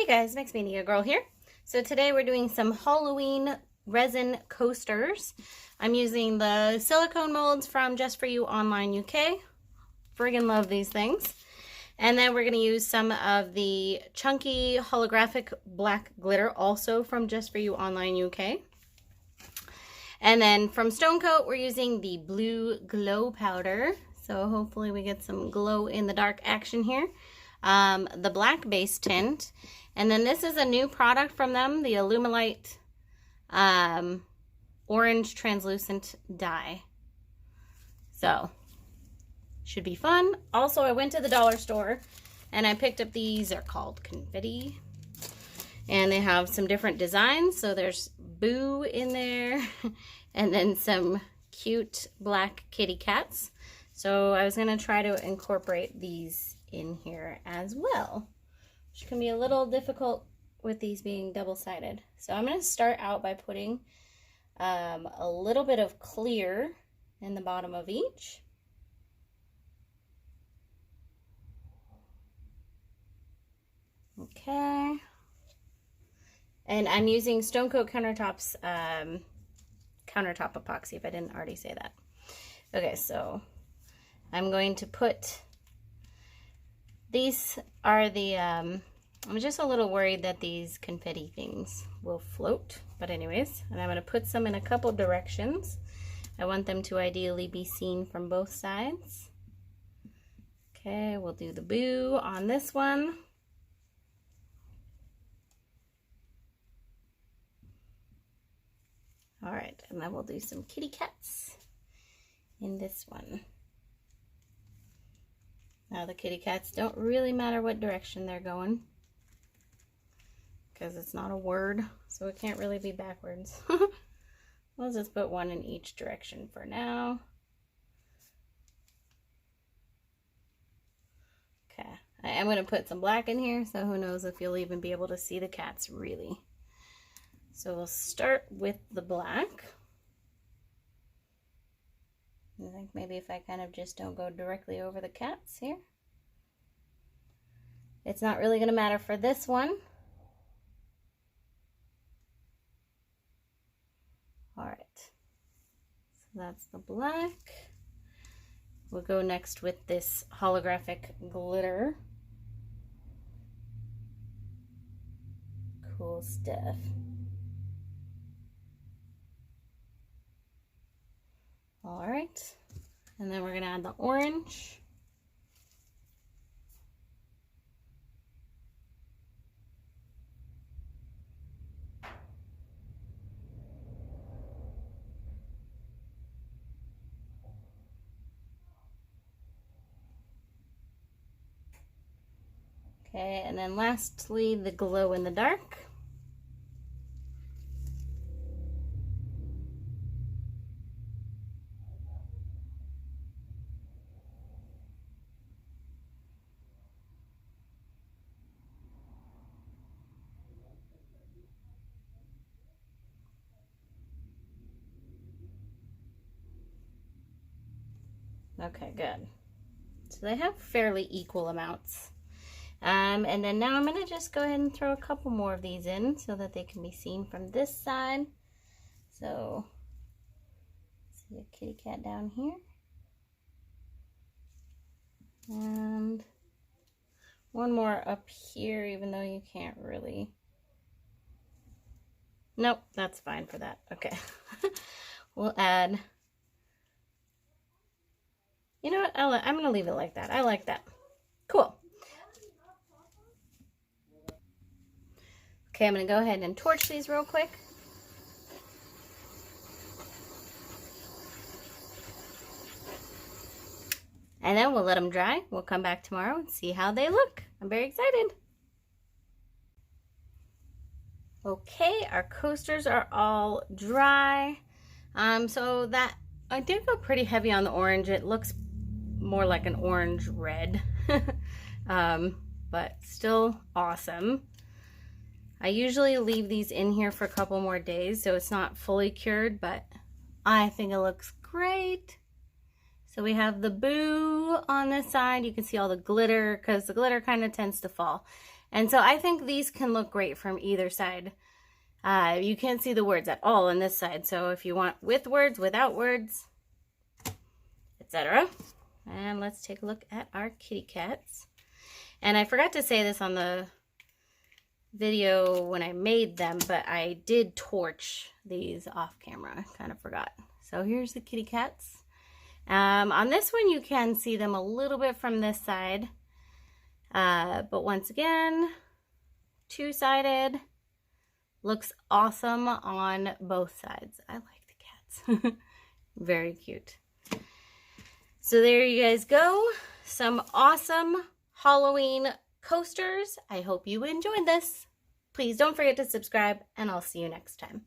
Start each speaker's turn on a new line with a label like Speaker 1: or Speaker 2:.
Speaker 1: Hey guys, Mixed Media Girl here. So today we're doing some Halloween resin coasters. I'm using the silicone molds from Just For You Online UK. Friggin' love these things. And then we're going to use some of the chunky holographic black glitter, also from Just For You Online UK. And then from Stone Coat, we're using the blue glow powder. So hopefully we get some glow in the dark action here. The black base tint. And then this is a new product from them, the Alumilite orange translucent dye. So, should be fun. Also, I went to the dollar store and I picked up these, they're called confetti. And they have some different designs. So there's Boo in there and then some cute black kitty cats. So I was going to try to incorporate these in here as well, which can be a little difficult with these being double-sided. So I'm going to start out by putting a little bit of clear in the bottom of each. Okay. And I'm using Stone Coat Countertop's countertop epoxy, if I didn't already say that. Okay, so I'm going to put, these are the, I'm just a little worried that these confetti things will float. But anyways, and I'm going to put some in a couple directions. I want them to ideally be seen from both sides. Okay, we'll do the Boo on this one. All right, and then we'll do some kitty cats in this one. Now the kitty cats don't really matter what direction they're going because it's not a word, so it can't really be backwards. We'll just put one in each direction for now. Okay, I am going to put some black in here, so who knows if you'll even be able to see the cats really. So we'll start with the black. I think maybe if I kind of just don't go directly over the cats here. It's not really going to matter for this one. All right. So that's the black. We'll go next with this holographic glitter. Cool stuff. All right, and then we're going to add the orange. Okay, and then lastly, the glow in the dark. Okay, good. So they have fairly equal amounts. And then now I'm going to just go ahead and throw a couple more of these in so that they can be seen from this side. So, see a kitty cat down here. And one more up here, even though you can't really. Nope, that's fine for that. Okay. We'll add. You know what? I'm going to leave it like that. I like that. Cool. Okay, I'm going to go ahead and torch these real quick. And then we'll let them dry. We'll come back tomorrow and see how they look. I'm very excited. Okay, our coasters are all dry. So that, I did go pretty heavy on the orange. It looks more like an orange red, but still awesome. I usually leave these in here for a couple more days, so it's not fully cured, but I think it looks great. So we have the boo on this side. You can see all the glitter because the glitter kind of tends to fall. And so I think these can look great from either side. You can't see the words at all on this side. So if you want with words, without words, etc. And let's take a look at our kitty cats. And I forgot to say this on the video when I made them, but I did torch these off camera. I kind of forgot. So here's the kitty cats. On this one, you can see them a little bit from this side. But once again, two-sided. Looks awesome on both sides. I like the cats. Very cute. So there you guys go. Some awesome Halloween coasters. I hope you enjoyed this. Please don't forget to subscribe, and I'll see you next time.